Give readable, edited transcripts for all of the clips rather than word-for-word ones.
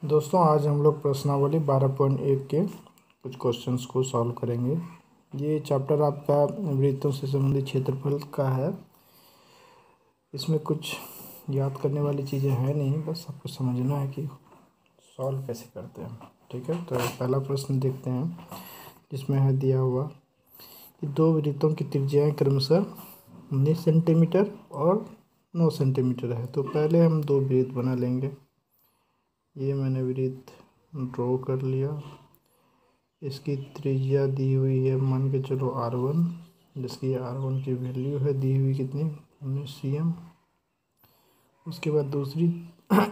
दोस्तों आज हम लोग प्रश्नावली 12.1 के कुछ क्वेश्चंस को सॉल्व करेंगे। ये चैप्टर आपका वृत्तों से संबंधित क्षेत्रफल का है। इसमें कुछ याद करने वाली चीज़ें हैं नहीं, बस आपको समझना है कि सॉल्व कैसे करते हैं। ठीक है, तो पहला प्रश्न देखते हैं जिसमें है दिया हुआ कि दो वृत्तों की त्रिज्याएं क्रमशः 19 सेंटीमीटर और 9 सेंटीमीटर है। तो पहले हम दो वृत्त बना लेंगे। ये मैंने वृत्त ड्रॉ कर लिया। इसकी त्रिज्या दी हुई है, मान के चलो r1, जिसकी r1 की वैल्यू है दी हुई कितनी 19 cm। उसके बाद दूसरी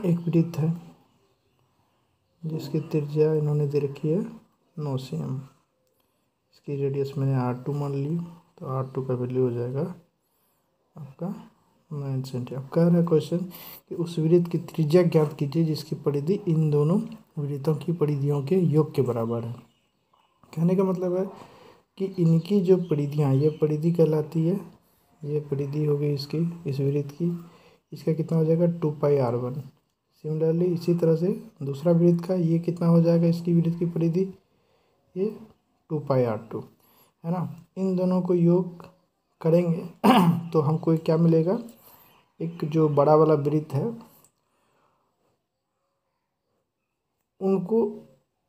एक वृत्त है जिसकी त्रिज्या इन्होंने दे रखी है 9 cm। इसकी रेडियस मैंने r2 मान ली, तो r2 का वैल्यू हो जाएगा आपका 9 सेंटी। अब कह रहा है क्वेश्चन कि उस वृत्त की त्रिज्या ज्ञात कीजिए जिसकी परिधि इन दोनों वृत्तों की परिधियों के योग के बराबर है। कहने का मतलब है कि इनकी जो परिधियाँ, ये परिधि कहलाती है, ये परिधि हो गई इसकी, इस वृत्त की, इसका कितना हो जाएगा 2πr1। सिमिलरली इसी तरह से दूसरा वृत्त का ये कितना हो जाएगा, इसकी वृत्त की परिधि ये 2πr2 है ना। इन दोनों को योग करेंगे तो हमको क्या मिलेगा, एक जो बड़ा वाला वृत्त है उनको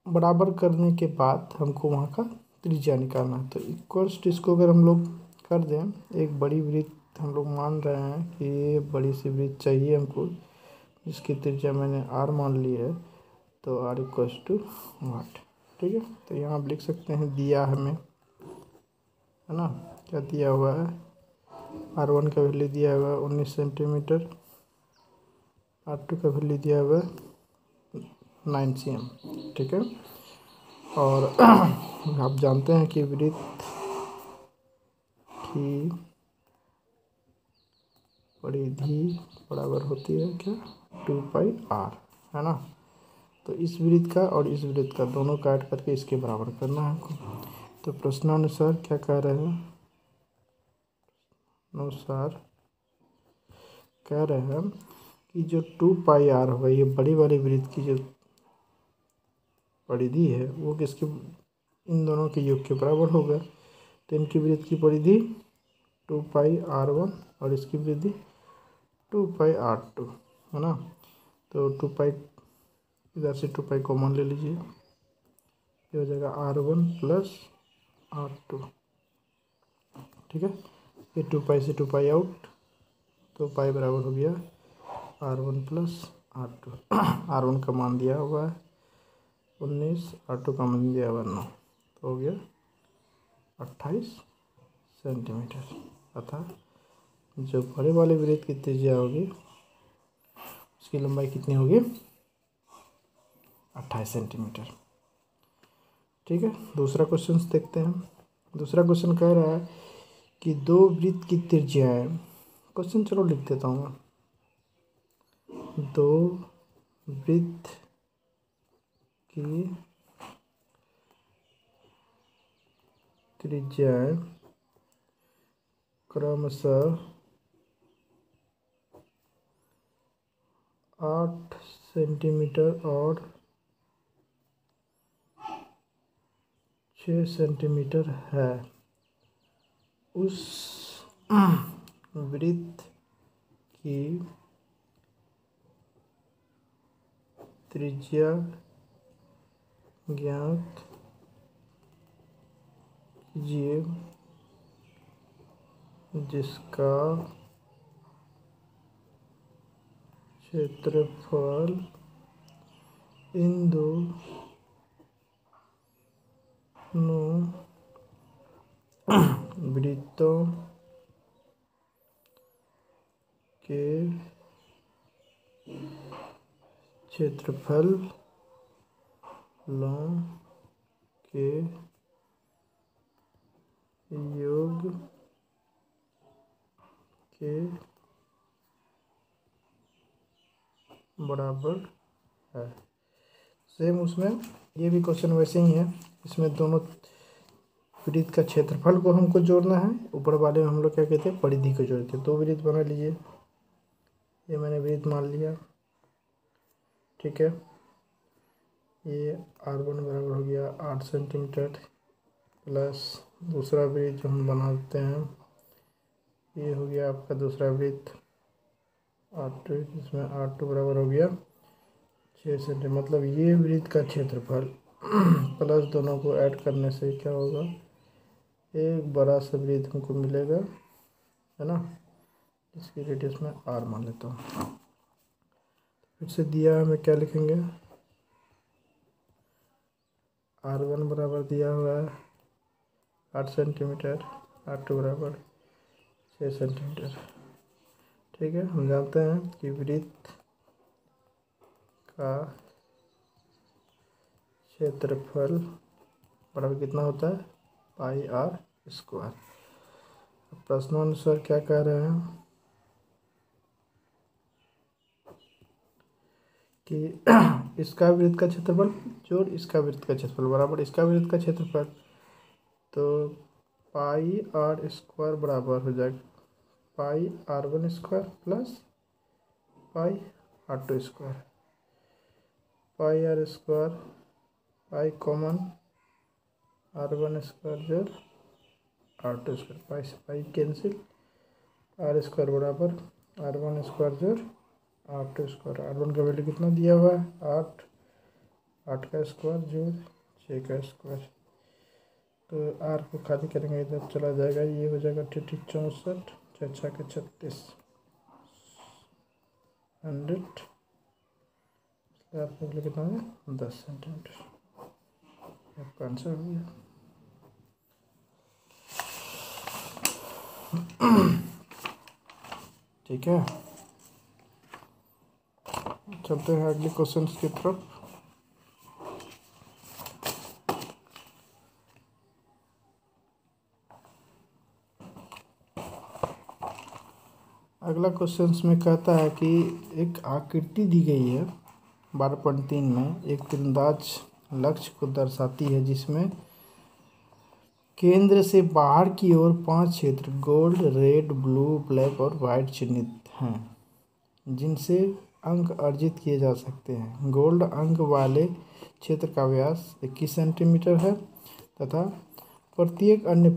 बराबर करने के बाद हमको वहाँ का त्रिज्या निकालना है। तो इक्वल्स टू इसको अगर हम लोग कर दें, एक बड़ी वृत्त हम लोग मान रहे हैं कि ये बड़ी सी वृत्त चाहिए हमको, जिसकी त्रिज्या मैंने r मान ली है, तो r इक्वल्स टू वाट। ठीक है, तो यहाँ आप लिख सकते हैं, दिया हमें है ना, क्या दिया हुआ है, r1 का वैल्यू दिया हुआ है 19 सेंटीमीटर, r2 का वैल्यू दिया हुआ है 9 cm। ठीक है, और आप जानते हैं कि वृत्त की परिधि बराबर होती है क्या 2πr, है ना। तो इस वृत्त का और इस वृत्त का दोनों काट करके इसके बराबर करना है हमको। तो प्रश्नानुसार क्या कह रहे हैं, अनुसार कह रहे हैं कि जो 2πr होगा, ये बड़ी वाली वृत्त की जो परिधि है वो किसके, इन दोनों के योग के बराबर होगा। तो इनकी वृत्त की परिधि 2πr1 और इसकी वृद्धि 2πr2 है ना। तो 2π इधर से 2π कॉमन ले लीजिए, ये हो जाएगा r1 प्लस r2। ठीक है, ये 2π से 2π आउट, तो पाई बराबर हो गया r1 प्लस r2। r1 का मान दिया हुआ है 19, r2 का मान दिया हुआ 9, तो हो गया 28 सेंटीमीटर। अर्थात जो बड़े वाले वृत्त की त्रिज्या होगी उसकी लंबाई कितनी होगी 28 सेंटीमीटर। ठीक है, दूसरा क्वेश्चन देखते हैं। दूसरा क्वेश्चन कह रहा है कि दो वृत्त की त्रिज्याएं, क्वेश्चन चलो लिख देता हूँ मैं, दो वृत्त की त्रिज्याएं क्रमशः 8 सेंटीमीटर और 6 सेंटीमीटर है। उस वृत्त की त्रिज्या ज्ञात कीजिए जिसका क्षेत्रफल इन दोनों वृत्तों के क्षेत्रफलों के योग के बराबर है। सेम उसमें ये भी क्वेश्चन वैसे ही है, इसमें दोनों वृत्त का क्षेत्रफल को हमको जोड़ना है, ऊपर वाले में हम लोग क्या कहते हैं परिधि को जोड़ते हैं। दो वृत्त बना लीजिए, ये मैंने वृत्त मान लिया। ठीक है, ये R1 बराबर हो गया 8 सेंटीमीटर प्लस दूसरा वृत्त जो हम बनाते हैं ये हो गया आपका दूसरा वृत्त R2, जिसमें R2 बराबर हो गया 6 सेंटीमीटर। मतलब ये वृत्त का क्षेत्रफल प्लस दोनों को ऐड करने से क्या होगा, एक बड़ा सा वृत्त हमको मिलेगा, है ना, इसकी रेडियस में R मान लेता हूँ। फिर से दिया हमें क्या लिखेंगे, R1 बराबर दिया हुआ है 8 सेंटीमीटर, R2 बराबर 6 सेंटीमीटर। ठीक है, हम जानते हैं कि वृत्त का क्षेत्रफल बराबर कितना होता है, पाई R स्क्वायर। प्रश्नानुसार क्या कह रहे हैं कि इसका वृत्त का क्षेत्रफल जोड़ इसका वृत्त का क्षेत्रफल बराबर इसका वृत्त का क्षेत्रफल, तो पाई R स्क्वायर बराबर हो जाएगा pi R1 square plus pi R2 square. Pi R square pi common R1 square जोड़ R2 स्क्वायर, पाई से पाई कैंसिल, R स्क्वायर बराबर R1 स्क्वायर जोड़ R2 स्क्वायर। R1 का वैल्यू कितना दिया हुआ है 8, 8 का स्क्वायर जोड़ 6 का स्क्वायर। तो R को खाली करेंगे इधर चला जाएगा, ये हो जाएगा 64, 6 का 36, 100। आपका वैल्यू कितना है 10 सेंटीमीटर। आपका आंसर हो गया। ठीक है, चलते हैं अगले क्वेश्चन की तरफ। अगला क्वेश्चन में कहता है कि एक आकृति दी गई है 12.3 में, एक तीरंदाज लक्ष्य को दर्शाती है जिसमें केंद्र से बाहर की ओर 5 क्षेत्र गोल्ड, रेड, ब्लू, ब्लैक और वाइट चिन्हित हैं जिनसे अंक अर्जित किए जा सकते हैं। गोल्ड अंक वाले क्षेत्र का व्यास 21 सेंटीमीटर है तथा प्रत्येक अन्य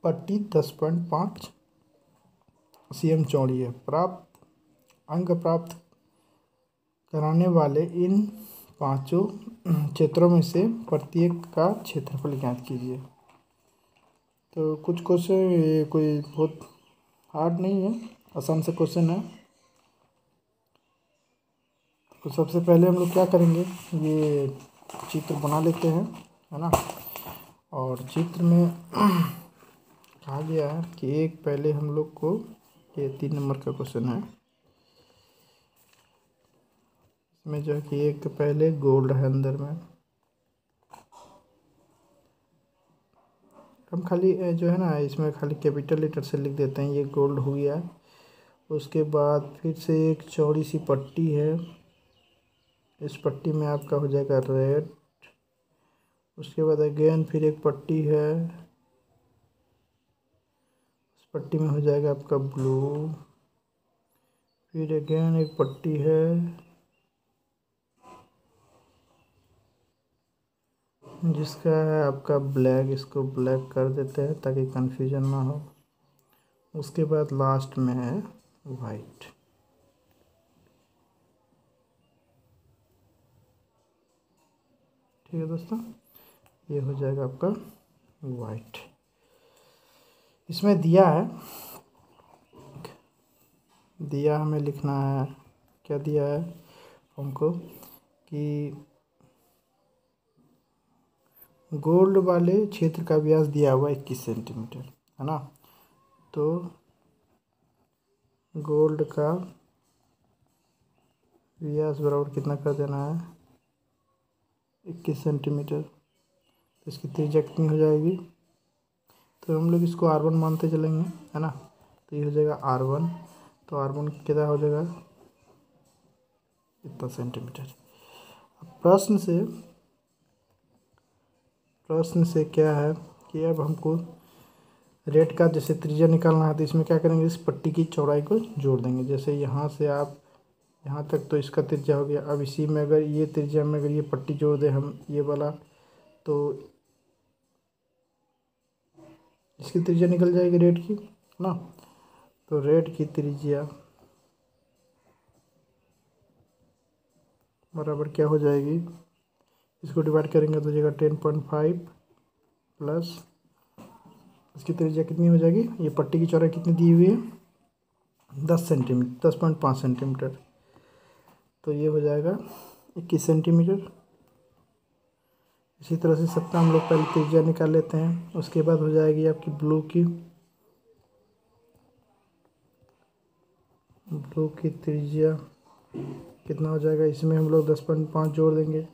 पट्टी 10.5 cm चौड़ी है। अंक प्राप्त कराने वाले इन पांचों क्षेत्रों में से प्रत्येक का क्षेत्रफल ज्ञात कीजिए। तो कुछ क्वेश्चन, ये कोई बहुत हार्ड नहीं है, आसान से क्वेश्चन है। तो सबसे पहले हम लोग क्या करेंगे, ये चित्र बना लेते हैं, है ना। और चित्र में कहा गया है कि एक पहले हम लोग को, ये 3 नंबर का क्वेश्चन है, इसमें जो है कि एक पहले गोल्ड है अंदर में, हम खाली जो है ना इसमें खाली कैपिटल लेटर से लिख देते हैं, ये गोल्ड हो गया। उसके बाद फिर से एक चौड़ी सी पट्टी है, इस पट्टी में आपका हो जाएगा रेड। उसके बाद अगेन फिर एक पट्टी है, उस पट्टी में हो जाएगा आपका ब्लू। फिर अगेन एक पट्टी है, जिसका है आपका ब्लैक, इसको ब्लैक कर देते हैं ताकि कंफ्यूजन ना हो। उसके बाद लास्ट में है वाइट। ठीक है दोस्तों, ये हो जाएगा आपका वाइट। इसमें दिया हमें लिखना है, क्या दिया है हमको कि गोल्ड वाले क्षेत्र का व्यास दिया हुआ 21 सेंटीमीटर, है ना। तो गोल्ड का व्यास बराबर कितना कर देना है 21 सेंटीमीटर। तो इसकी त्रिज्या कितनी हो जाएगी, तो हम लोग इसको R1 मानते चलेंगे, है ना। तो ये हो जाएगा R1, तो R1 कितना हो जाएगा इतना सेंटीमीटर। प्रश्न से क्या है कि अब हमको रेड का जैसे त्रिज्या निकालना है, तो इसमें क्या करेंगे, इस पट्टी की चौड़ाई को जोड़ देंगे। जैसे यहाँ से आप यहाँ तक तो इसका त्रिज्या हो गया। अब इसी में अगर ये त्रिज्या में अगर ये पट्टी जोड़ दें हम ये वाला, तो इसकी त्रिज्या निकल जाएगी रेड की, ना। तो रेड की त्रिज्या बराबर क्या हो जाएगी, इसको डिवाइड करेंगे तो जाएगा 10.5 प्लस इसकी त्रिज्या कितनी हो जाएगी, ये पट्टी की चौड़ाई कितनी दी हुई है 10 सेंटीमीटर, 10.5 सेंटीमीटर, तो ये हो जाएगा 21 सेंटीमीटर। इसी तरह से सबका हम लोग पहले त्रिज्या निकाल लेते हैं, उसके बाद हो जाएगी आपकी ब्लू की त्रिज्या कितना हो जाएगा, इसमें हम लोग 10.5 जोड़ देंगे,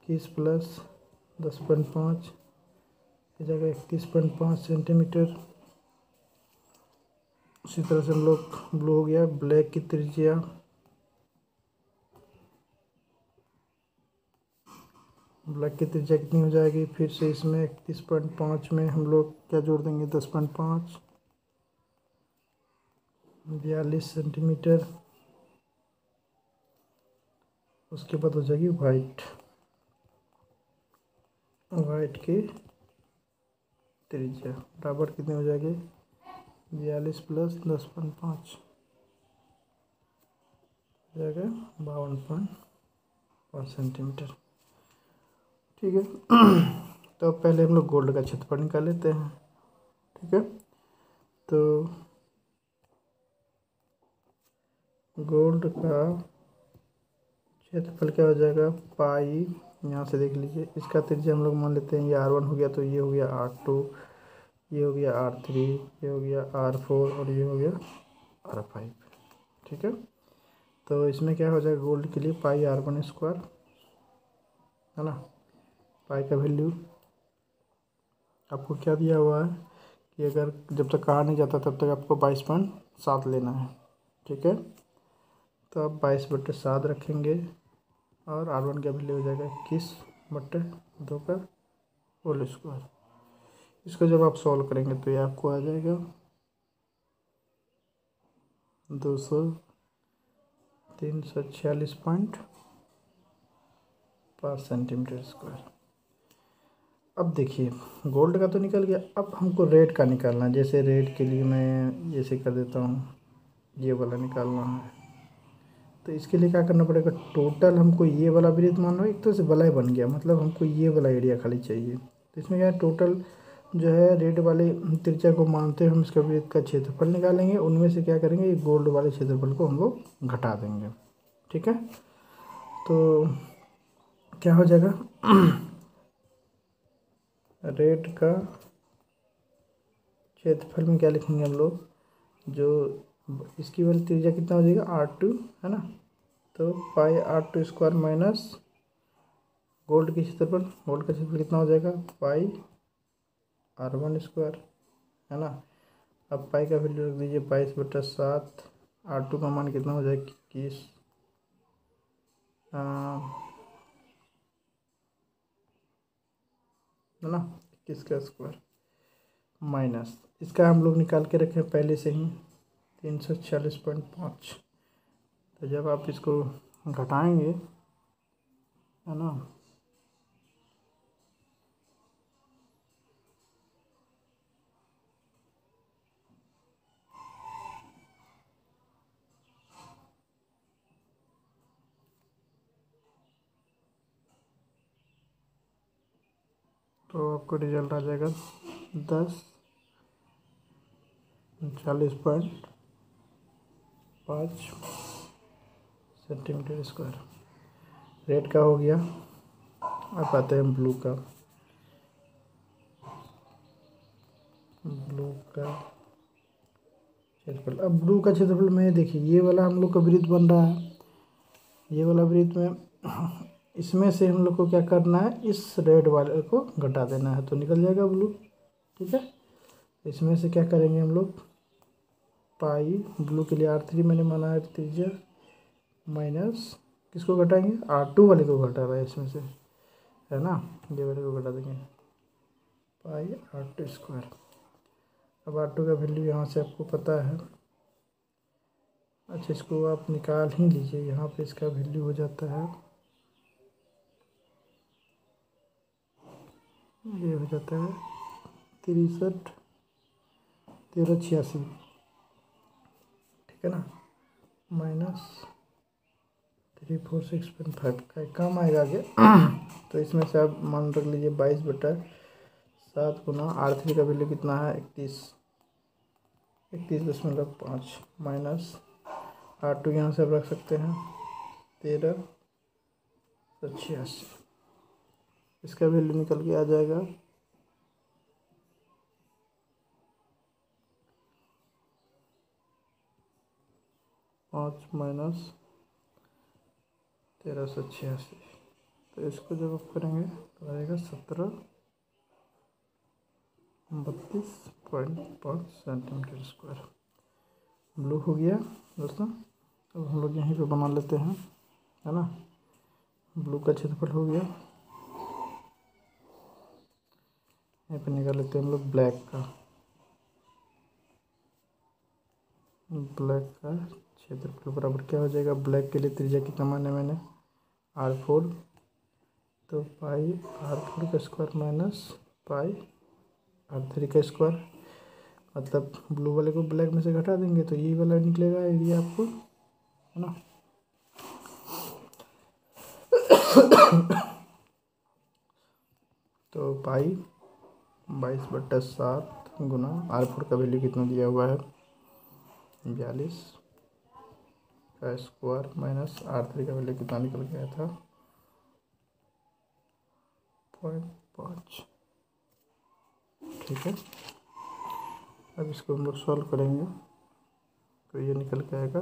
21 प्लस 10.5 हो जाएगा 31.5 सेंटीमीटर। उसी तरह से हम लोग ब्लू हो गया, ब्लैक की त्रिज्या कितनी हो जाएगी, फिर से इसमें 31.5 में हम लोग क्या जोड़ देंगे 10.5, 42 सेंटीमीटर। उसके बाद हो जाएगी वाइट की त्रिज्या बराबर कितनी हो जाएगी 42 प्लस 10.5 हो जाएगा 52.5 सेंटीमीटर। ठीक है। तो पहले हम लोग गोल्ड का क्षेत्रफल निकाल लेते हैं। ठीक है, तो गोल्ड का क्षेत्रफल क्या हो जाएगा, पाई, यहाँ से देख लीजिए, इसका त्रिज्या हम लोग मान लेते हैं ये R1 हो गया, तो ये हो गया R2, ये हो गया R3, ये हो गया R4 और ये हो गया R5। ठीक है, तो इसमें क्या हो जाएगा गोल्ड के लिए पाई R1 स्क्वायर, है ना। पाई का वैल्यू आपको क्या दिया हुआ है कि अगर जब तक कहा नहीं जाता तब तक आपको 22.7 लेना है। ठीक है, तो आप 22/7 रखेंगे और R1 का वैल्यू हो जाएगा 21/2 का होल स्क्वायर। इसको जब आप सॉल्व करेंगे तो ये आपको आ जाएगा 346.5 सेंटीमीटर स्क्वायर। अब देखिए गोल्ड का तो निकल गया, अब हमको रेड का निकालना है। जैसे रेड के लिए मैं जैसे कर देता हूँ, ये वाला निकालना है, तो इसके लिए क्या करना पड़ेगा, टोटल हमको ये वाला वृत्त मान लो एक तरह से वलय बन गया, मतलब हमको ये वाला एरिया खाली चाहिए। तो इसमें क्या है, टोटल जो है रेड वाले त्रिज्या को मानते हुए हम इसका वृत्त का क्षेत्रफल निकालेंगे, उनमें से क्या करेंगे, ये गोल्ड वाले क्षेत्रफल को हम लोग घटा देंगे। ठीक है, तो क्या हो जाएगा रेड का क्षेत्रफल में क्या लिखेंगे हम लोग, जो इसकी वाली त्रिज्या कितना हो जाएगा R2, है ना। तो पाई R2 स्क्वायर माइनस गोल्ड का क्षेत्रफल कितना हो जाएगा पाई R1 स्क्वायर, है ना। अब पाई का वैल्यू रख दीजिए 22/7, R2 का मान कितना हो जाएगा 21, है ना, 21 का स्क्वायर माइनस इसका हम लोग निकाल के रखें पहले से ही 346.5। तो जब आप इसको घटाएंगे, है ना, तो आपको रिजल्ट आ जाएगा 1040.5 सेंटीमीटर स्क्वायर। रेड का हो गया। अब आते हैं ब्लू का क्षेत्रफल। अब ब्लू का क्षेत्रफल में देखिए ये वाला हम लोग का वृत्त बन रहा है, ये वाला वृत्त में इसमें से हम लोग को क्या करना है, इस रेड वाले को घटा देना है, तो निकल जाएगा ब्लू। ठीक है, इसमें से क्या करेंगे हम लोग, पाई ब्लू के लिए R3 मैंने माना है त्रिज्या, माइनस किसको घटाएंगे, R2 वाले को घटा रहा है इसमें से, है ना, ये वाले को घटा देंगे पाई R2 स्क्वायर। अब R2 का वैल्यू यहाँ से आपको पता है अच्छा, इसको आप निकाल ही लीजिए, यहाँ पे इसका वैल्यू हो जाता है, ये हो जाता है 63,1386, ठीक है ना, माइनस 346.5 का कम आएगा आगे। तो इसमें से आप मान रख लीजिए 22/7 गुना R3 का वैल्यू कितना है, 31.5 माइनस R2 यहाँ से आप रख सकते हैं 1386, इसका वैल्यू निकल के आ जाएगा 5 माइनस 1386। तो इसको जब आप करेंगे तो आएगा 1732.5 सेंटीमीटर स्क्वायर। ब्लू हो गया दोस्तों। अब हम लोग यहीं पे बना लेते हैं, है ना। ब्लू का क्षेत्रफल हो गया, यहाँ पे निकाल लेते हैं हम लोग ब्लैक का। ब्लैक का क्षेत्रफल बराबर क्या हो जाएगा, ब्लैक के लिए त्रिज्या कितना माने मैंने R4, तो पाई R4 का स्क्वायर माइनस पाई R3 का स्क्वायर, मतलब ब्लू वाले को ब्लैक में से घटा देंगे तो यही वाला निकलेगा एरिया आपको, है ना। तो पाई 22/7 गुना R4 का वैल्यू कितना दिया हुआ है 42 का स्क्वायर माइनस R3 का वैल्यू कितना निकल गया था 0.5, ठीक है। अब इसको हम लोग सॉल्व करेंगे तो ये निकल के आएगा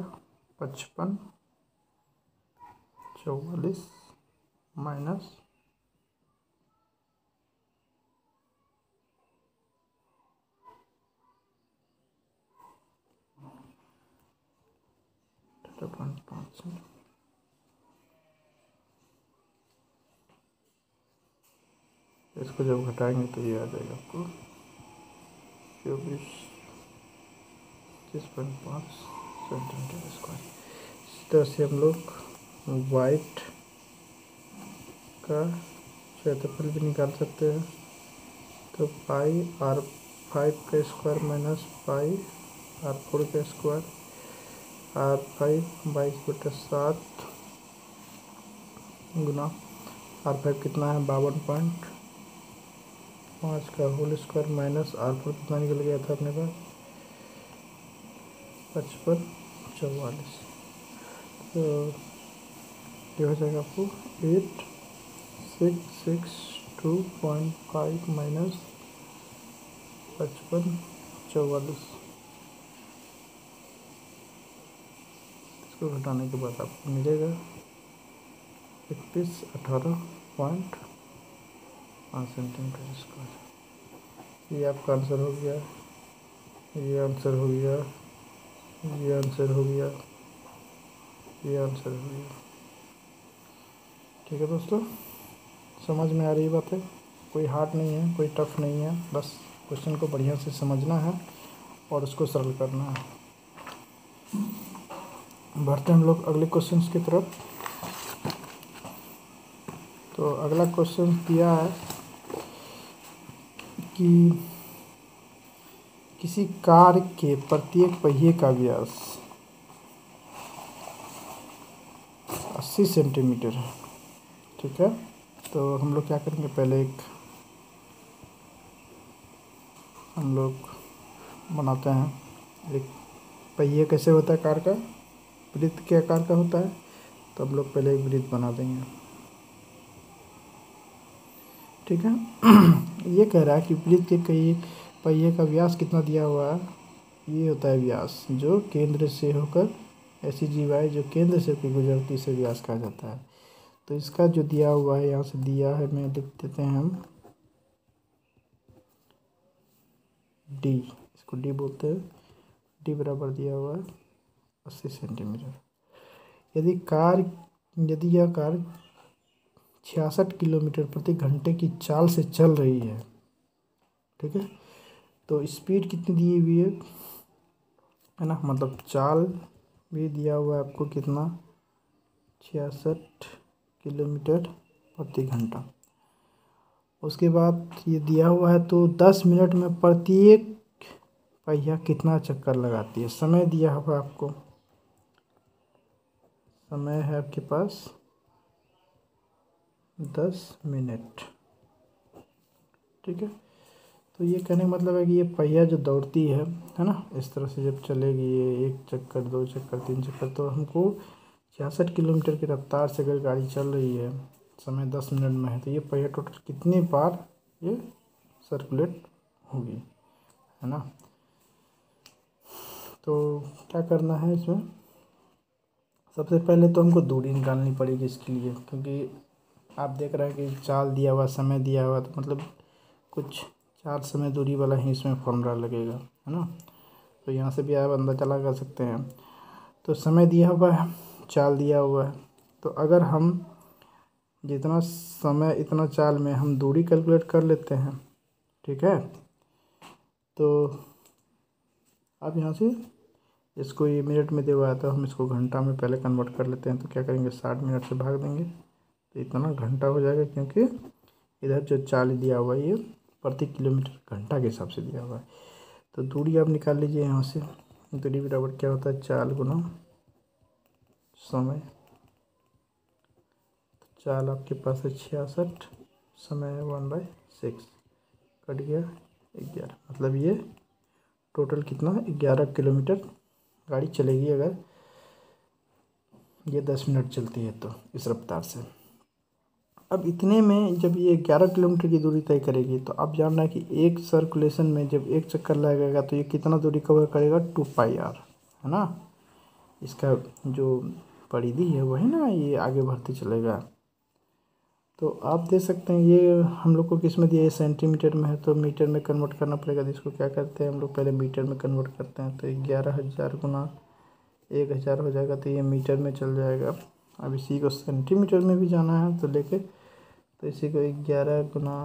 55/44 माइनस 18.5। इसको जब घटाएंगे तो ये आ जाएगा आपको 24.5 सेंटीमीटर स्क्वायर। इस तरह से हम लोग वाइट का क्षेत्रफल भी निकाल सकते हैं। तो पाई R5 का स्क्वायर माइनस पाई R4 का स्क्वायर, R5 22/7 गुना R5 कितना है 52.5 का होल स्क्वायर माइनस R4 कितना निकल गया था अपने पास 55/44। तो ये हो जाएगा आपको 8662.5 माइनस 55/44। इसको घटाने के बाद आपको मिलेगा 3118.5 सेंटीमीटर स्क्वायर। ये आपका आंसर हो गया, ये आंसर हो गया, ये आंसर हो गया, ये आंसर हो गया। ठीक है दोस्तों, समझ में आ रही बात है, कोई हार्ड नहीं है, कोई टफ नहीं है, बस क्वेश्चन को बढ़िया से समझना है और उसको सरल करना है। बढ़ते हम लोग अगले क्वेश्चन की तरफ। तो अगला क्वेश्चन दिया है कि किसी कार के प्रत्येक पहिए का व्यास 80 सेंटीमीटर है, ठीक है। तो हम लोग क्या करेंगे, पहले हम लोग बनाते हैं एक पहिए कैसे होता है कार का, वृत्त के आकार का होता है। तो हम लोग पहले एक वृत्त बना देंगे, ठीक है। ये कह रहा है कि वृत्त के कई पहिए का व्यास कितना दिया हुआ है, ये होता है व्यास जो केंद्र से होकर ऐसी जीवाएँ जो केंद्र से होकर गुजरती से व्यास कहा जाता है। तो इसका जो दिया हुआ है यहाँ से दिया है, मैं लिख देते हैं हम डी, इसको डी बोलते हैं। डी बराबर दिया हुआ है 80 सेंटीमीटर। यदि यह कार 66 किलोमीटर प्रति घंटे की चाल से चल रही है, ठीक है। तो स्पीड कितनी दी हुई है ना, मतलब चाल भी दिया हुआ है आपको कितना, 66 किलोमीटर प्रति घंटा। उसके बाद ये दिया हुआ है तो 10 मिनट में प्रत्येक पहिया कितना चक्कर लगाती है। समय दिया हुआ आपको, समय है आपके पास 10 मिनट, ठीक है। तो ये कहने का मतलब है कि ये पहिया जो दौड़ती है ना, इस तरह से जब चलेगी ये 1 चक्कर 2 चक्कर 3 चक्कर, तो हमको 66 किलोमीटर की रफ्तार से अगर गाड़ी चल रही है, समय 10 मिनट में है, तो ये पहिया टोटल कितनी बार ये सर्कुलेट होगी, है ना। तो क्या करना है इसमें, सबसे पहले तो हमको दूरी निकालनी पड़ेगी इसके लिए, क्योंकि आप देख रहे हैं कि चाल दिया हुआ, समय दिया हुआ, तो मतलब कुछ 4 समय दूरी वाला ही इसमें फॉर्मूला लगेगा, है ना। तो यहाँ से भी आप अंदाजा लगा सकते हैं। तो समय दिया हुआ है, चाल दिया हुआ है, तो अगर हम जितना समय इतना चाल में हम दूरी कैलकुलेट कर लेते हैं, ठीक है। तो अब यहाँ से इसको ये मिनट में दिया हुआ है, तो हम इसको घंटा में पहले कन्वर्ट कर लेते हैं। तो क्या करेंगे, 60 मिनट से भाग देंगे तो इतना घंटा हो जाएगा, क्योंकि इधर जो चाल दिया हुआ है ये प्रति किलोमीटर घंटा के हिसाब से दिया हुआ है। तो दूरी आप निकाल लीजिए यहाँ से, दूरी बराबर क्या होता है, चाल गुना समय। तो चाल आपके पास है 66, समय है 1/6, कट गया 11, मतलब ये टोटल कितना, 11 किलोमीटर गाड़ी चलेगी अगर ये 10 मिनट चलती है तो, इस रफ्तार से। अब इतने में जब ये 11 किलोमीटर की दूरी तय करेगी, तो आप जानना है कि एक सर्कुलेशन में जब एक चक्कर लगेगा तो ये कितना दूरी कवर करेगा, 2πr, है ना। इसका जो परिधि है वही ना, ये आगे बढ़ते चलेगा। तो आप देख सकते हैं ये हम लोग को किस में दिया है, सेंटीमीटर में है, तो मीटर में कन्वर्ट करना पड़ेगा। तो इसको क्या करते हैं हम लोग, पहले मीटर में कन्वर्ट करते हैं। तो 11,000 गुना 1,000 हो जाएगा, तो ये मीटर में चल जाएगा। अब इसी को सेंटीमीटर में भी जाना है तो लेके, तो इसी को 11 गुना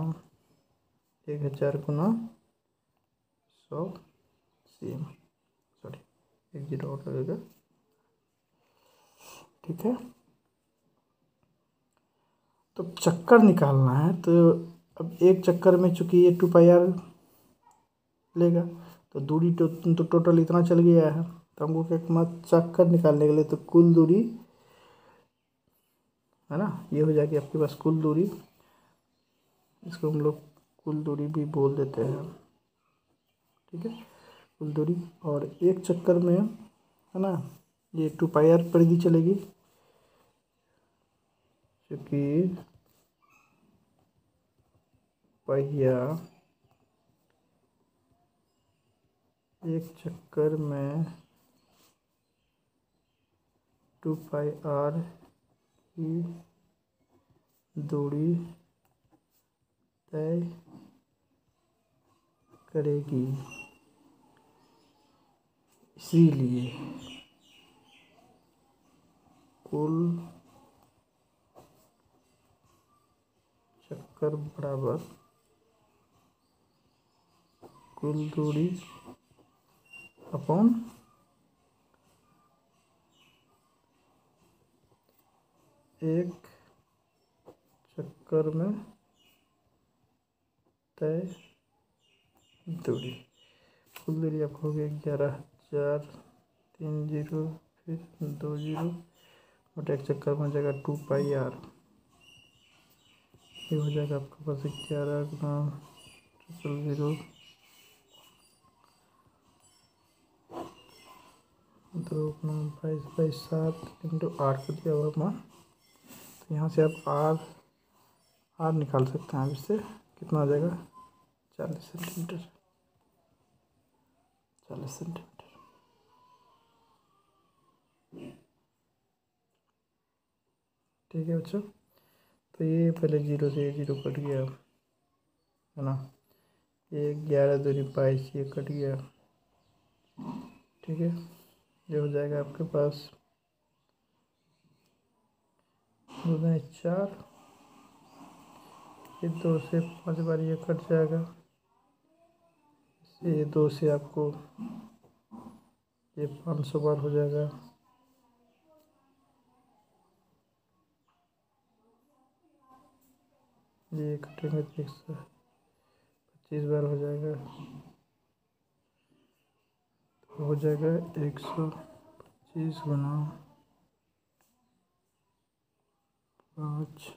1,000 गुना 100 cm, सॉरी 1 0 और लगेगा, ठीक है। तो चक्कर निकालना है, तो अब एक चक्कर में चूंकि ये 2πr लेगा, तो दूरी तो टोटल इतना चल गया है। तो हमको क्या करना, चक्कर निकालने के लिए तो कुल दूरी, है ना, ये हो जाएगी आपके पास कुल दूरी। इसको हम लोग कुल दूरी भी बोल देते हैं, ठीक है, कुल दूरी। और एक चक्कर में, है ना, ये 2πr परिधि चलेगी, क्योंकि पहिया एक चक्कर में 2πr की दूरी तय करेगी, इसीलिए कुल चक्कर बराबर कुल दूरी अपॉन एक चक्कर में तय दूरी। कुल दूरी आपको हो गया 11,000, 3 0 फिर 2 0 बटा एक चक्कर में हो जाएगा 2πr। ये हो जाएगा आपके पास 11 गुना 0 2 गुना 22/7 इंटू 8 को दिया हुआ मान। तो यहाँ से आप आर निकाल सकते हैं। अब इससे कितना आ जाएगा, 40 सेंटीमीटर, 40 सेंटीमीटर, ठीक है बच्चों। तो ये पहले 0 से 0 कट गया, है ना, ये 11 दूरी 22, ये कट गया, ठीक है। ये हो जाएगा आपके पास 2 दूनी 4, ये 2 से 5 बार ये कट जाएगा, ये 2 से आपको ये 500 बार हो जाएगा, ये कटेंगे तो 125 बार हो जाएगा, तो हो जाएगा 125 गुना 5।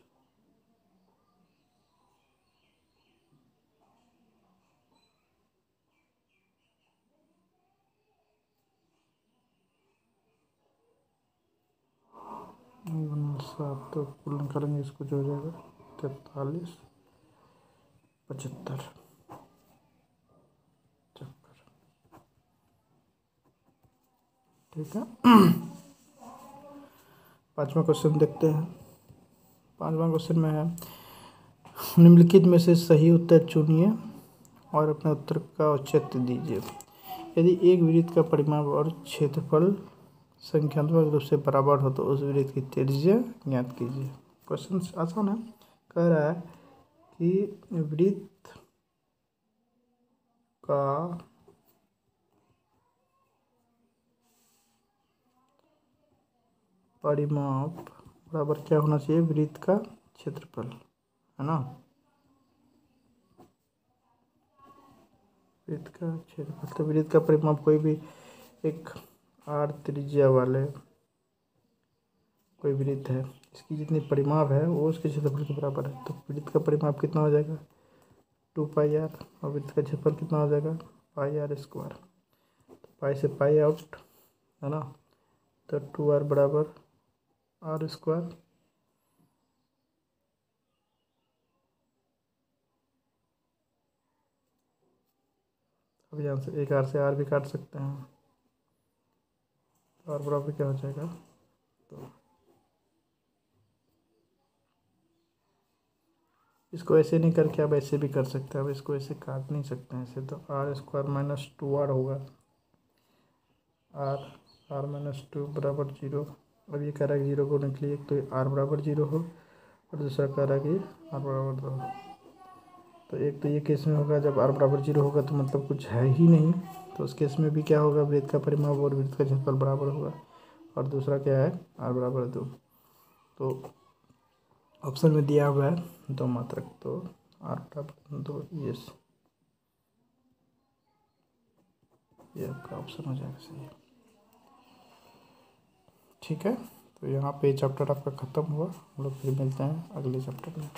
गुना 7, तो कुल निकालेंगे इसको जो हो जाएगा 43, 75 चक्कर। ठीक है। पांचवा क्वेश्चन देखते हैं। पांचवा क्वेश्चन में है, निम्नलिखित में से सही उत्तर चुनिए और अपने उत्तर का औचित्य दीजिए। यदि एक वृत्त का परिमाप और क्षेत्रफल संख्यात्मक रूप से बराबर हो तो उस वृत्त की त्रिज्या ज्ञात कीजिए। क्वेश्चन आसान है। कह रहा है कि वृत्त का परिमाप बराबर क्या होना चाहिए, वृत्त का क्षेत्रफल, है ना। वृत्त का क्षेत्रफल, तो वृत्त का परिमाप कोई भी एक r त्रिज्या वाले कोई वृत्त है, इसकी जितनी परिमाप है वो उसके क्षेत्रफल के बराबर है। तो वृत्त का परिमाप कितना हो जाएगा 2πr, और वृत्त का क्षेत्रफल कितना हो जाएगा πr²। पाई से पाई आउट, है ना, तो 2r बराबर r²। अब यहाँ से एक r से r भी काट सकते हैं, तो r बराबर क्या हो जाएगा, तो इसको ऐसे नहीं करके आप ऐसे भी कर सकते हैं। अब इसको ऐसे काट नहीं सकते हैं ऐसे, तो r² माइनस 2r होगा, r−2 बराबर 0। अब ये कह रहा है 0 को निकलिए, एक तो r बराबर 0 हो और दूसरा कह रहा है कि r बराबर 2 हो। तो एक तो ये केस में होगा जब r बराबर 0 होगा तो मतलब कुछ है ही नहीं, तो उस केस में भी क्या होगा, वृत्त का परिमाप और वृत्त का क्षेत्रफल बराबर होगा। और दूसरा क्या है, r बराबर 2। तो ऑप्शन में दिया हुआ है 2 मात्रक, तो r बराबर 2, ये आपका ऑप्शन हो जाएगा सही। ठीक है, तो यहाँ पे चैप्टर आपका ख़त्म हुआ। हम लोग फिर मिलते हैं अगले चैप्टर में।